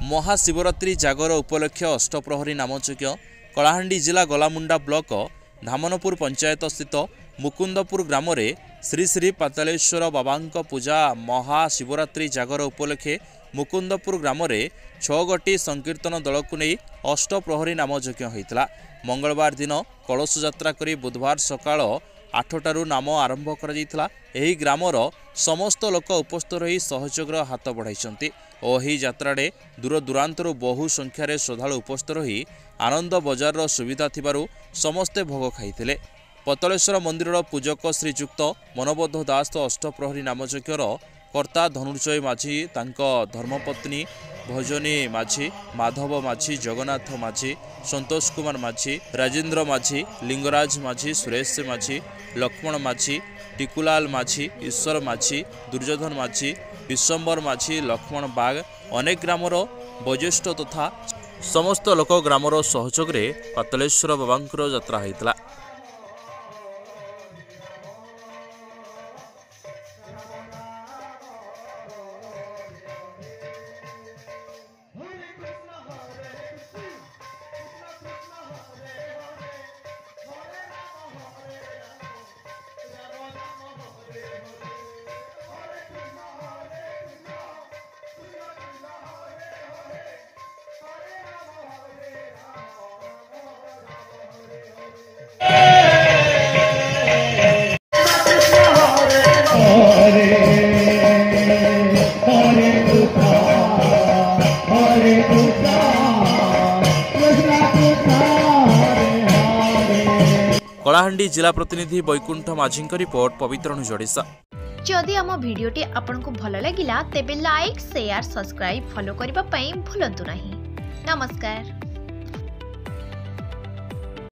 महाशिवरात्रि जागर उपलक्ष्य अष्टप्रहरी नामयज्ञ कलाहांडी जिला गलामुंडा ब्लॉक धामनपुर पंचायत स्थित मुकुंदपुर ग्राम में श्री श्री पातालेश्वर बाबा पूजा महाशिवरात्रि जागर उपलक्षे मुकुंदपुर ग्राम में 6 गोटी संकीर्तन दल को नहीं अष्टप्रहरी नामयज्ञ होता। मंगलवार दिन कलश यात्रा करी बुधवार सकाळ 8टारू नाम आरंभ करा। एही ग्रामर समस्त लोक उपस्थित रही सहयोगर हाथ बढ़ाई और यह यात्रारे दूर दूरांतरू बहु संख्यार श्रद्धालु उपस्थित रही आनंद बजार सुविधा थिबारु समस्ते भोग खाइथिले। पतलेश्वर मंदिर पूजक श्रीजुक्त मनबोध दास अष्टप्रहरी नामयज्ञर कर्ता धनुर्जय माझी तांको धर्मपत्नी भजनी माझी माधव माझी जगन्नाथ माझी संतोष कुमार माझी राजेंद्र माझी लिंगराज माझी सुरेश माझी लक्ष्मण माझी टिकुलाल माझी ईश्वर माझी दुर्योधन माझी विश्वंबर माझी लक्ष्मण बाग अनेक ग्रामर वज्येष्ठ तथा समस्त लोक ग्रामर सहयोग पातालेश्वर बाबा यात्रा होता। कलाहांडी जिला प्रतिनिधि बैकुंठ माझी रिपोर्ट पवित्र जोड़ीसा। जदि आम भिडियोटी आपंक भल लगिला तेबे लाइक शेयर सब्सक्राइब फॉलो करने भूलंतु नहीं। नमस्कार।